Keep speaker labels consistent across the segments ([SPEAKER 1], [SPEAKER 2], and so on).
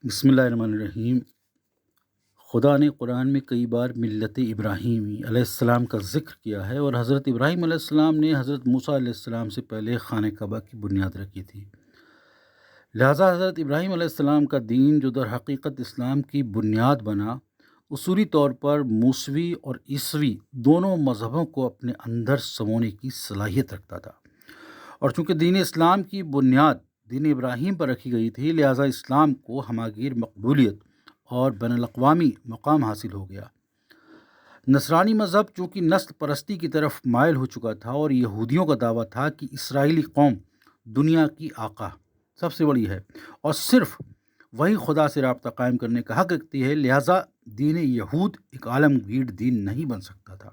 [SPEAKER 1] بسم اللہ الرحمن الرحیم۔ خدا نے قرآن میں کئی بار ملت ابراہیمی علیہ السلام کا ذکر کیا ہے، اور حضرت ابراہیم علیہ السلام نے حضرت موسیٰ علیہ السلام سے پہلے خانہ کعبہ کی بنیاد رکھی تھی۔ لہٰذا حضرت ابراہیم علیہ السلام کا دین جو در حقیقت اسلام کی بنیاد بنا، اصولی طور پر موسوی اور عیسوی دونوں مذہبوں کو اپنے اندر سمونے کی صلاحیت رکھتا تھا، اور چونکہ دین اسلام کی بنیاد دین ابراہیم پر رکھی گئی تھی، لہٰذا اسلام کو ہماگیر مقبولیت اور بین الاقوامی مقام حاصل ہو گیا۔ نصرانی مذہب چونکہ نسل پرستی کی طرف مائل ہو چکا تھا، اور یہودیوں کا دعویٰ تھا کہ اسرائیلی قوم دنیا کی آقا سب سے بڑی ہے اور صرف وہی خدا سے رابطہ قائم کرنے کا حق رکھتی ہے، لہٰذا دین یہود ایک عالمگیر دین نہیں بن سکتا تھا۔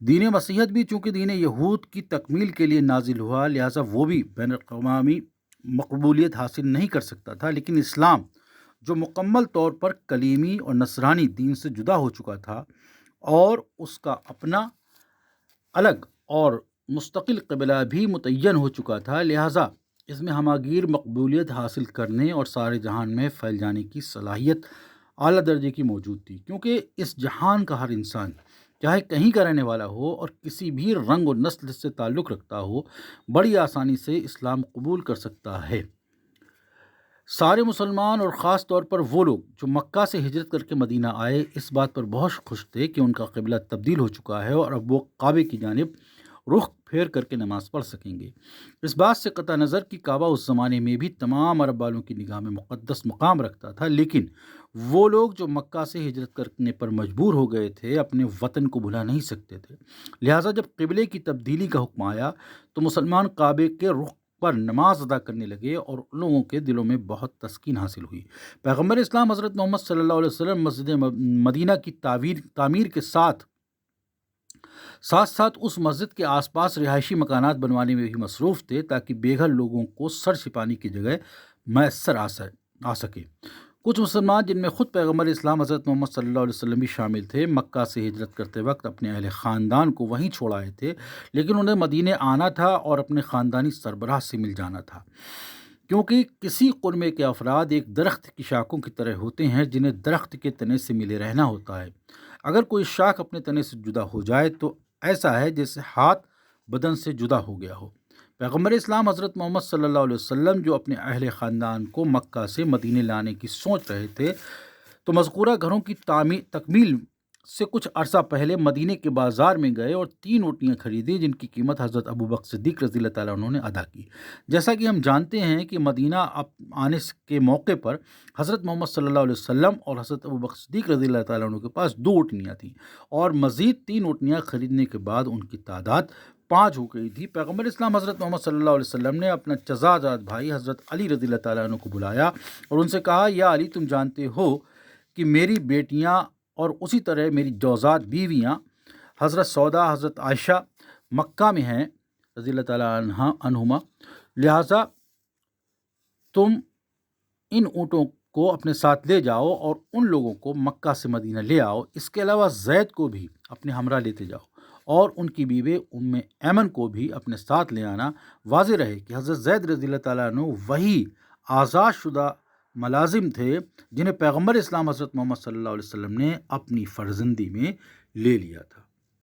[SPEAKER 1] دین مسیحیت بھی چونکہ دین یہود کی تکمیل کے لیے نازل ہوا، لہٰذا وہ بھی بین الاقوامی مقبولیت حاصل نہیں کر سکتا تھا، لیکن اسلام جو مکمل طور پر کلیمی اور نصرانی دین سے جدا ہو چکا تھا اور اس کا اپنا الگ اور مستقل قبلہ بھی متعین ہو چکا تھا، لہٰذا اس میں ہماگیر مقبولیت حاصل کرنے اور سارے جہان میں پھیل جانے کی صلاحیت اعلیٰ درجے کی موجود تھی، کیونکہ اس جہان کا ہر انسان چاہے کہیں کا رہنے والا ہو اور کسی بھی رنگ و نسل سے تعلق رکھتا ہو، بڑی آسانی سے اسلام قبول کر سکتا ہے۔ سارے مسلمان اور خاص طور پر وہ لوگ جو مکہ سے ہجرت کر کے مدینہ آئے، اس بات پر بہت خوش تھے کہ ان کا قبلہ تبدیل ہو چکا ہے اور اب وہ کعبے کی جانب رخ پھیر کر کے نماز پڑھ سکیں گے۔ اس بات سے قطع نظر کہ کعبہ اس زمانے میں بھی تمام عرب والوں کی نگاہ میں مقدس مقام رکھتا تھا، لیکن وہ لوگ جو مکہ سے ہجرت کرنے پر مجبور ہو گئے تھے اپنے وطن کو بھلا نہیں سکتے تھے، لہٰذا جب قبلے کی تبدیلی کا حکم آیا تو مسلمان کعبے کے رخ پر نماز ادا کرنے لگے، اور ان لوگوں کے دلوں میں بہت تسکین حاصل ہوئی۔ پیغمبر اسلام حضرت محمد صلی اللہ علیہ وسلم مسجد مدینہ کی تعمیر کے ساتھ ساتھ اس مسجد کے آس پاس رہائشی مکانات بنوانے میں بھی مصروف تھے، تاکہ بے گھر لوگوں کو سر چھپانے کی جگہ میسر آ سکے۔ کچھ مسلمان جن میں خود پیغمبر اسلام حضرت محمد صلی اللہ علیہ وسلم بھی شامل تھے، مکہ سے ہجرت کرتے وقت اپنے اہل خاندان کو وہیں چھوڑ آئے تھے، لیکن انہیں مدینے آنا تھا اور اپنے خاندانی سربراہ سے مل جانا تھا، کیونکہ کسی قرمے کے افراد ایک درخت کی شاخوں کی طرح ہوتے ہیں جنہیں درخت کے تنے سے ملے رہنا ہوتا ہے۔ اگر کوئی شاخ اپنے تنے سے جدا ہو جائے تو ایسا ہے جیسے ہاتھ بدن سے جدا ہو گیا ہو۔ پیغمبر اسلام حضرت محمد صلی اللہ علیہ وسلم جو اپنے اہل خاندان کو مکہ سے مدینے لانے کی سوچ رہے تھے، تو مذکورہ گھروں کی تکمیل سے کچھ عرصہ پہلے مدینے کے بازار میں گئے اور 3 اونٹنیاں خریدی، جن کی قیمت حضرت ابو بکر صدیق رضی اللہ تعالیٰ عنہ نے ادا کی۔ جیسا کہ ہم جانتے ہیں کہ مدینہ آنے کے موقع پر حضرت محمد صلی اللہ علیہ وسلم اور حضرت ابو بکر صدیق رضی اللہ تعالیٰ عنہ کے پاس 2 اونٹنیاں تھیں، اور مزید 3 اونٹنیاں خریدنے کے بعد ان کی تعداد 5 ہو گئی تھی۔ پیغمبر اسلام حضرت محمد صلی اللہ علیہ وسلم نے اپنا چچا بھائی حضرت علی رضی اللہ تعالیٰ عنہ کو بلایا اور ان سے کہا، یا علی، تم جانتے ہو کہ میری بیٹیاں اور اسی طرح میری جوزات بیویاں حضرت سودا، حضرت عائشہ مکہ میں ہیں رضی اللہ تعالیٰ عنہما، لہٰذا تم ان اونٹوں کو اپنے ساتھ لے جاؤ اور ان لوگوں کو مکہ سے مدینہ لے آؤ۔ اس کے علاوہ زید کو بھی اپنے ہمراہ لیتے جاؤ اور ان کی بیوی ام ایمن کو بھی اپنے ساتھ لے آنا۔ واضح رہے کہ حضرت زید رضی اللہ تعالیٰ عنہ وہی آزاد شدہ ملازم تھے جنہیں پیغمبر اسلام حضرت محمد صلی اللہ علیہ وسلم نے اپنی فرزندی میں لے لیا تھا۔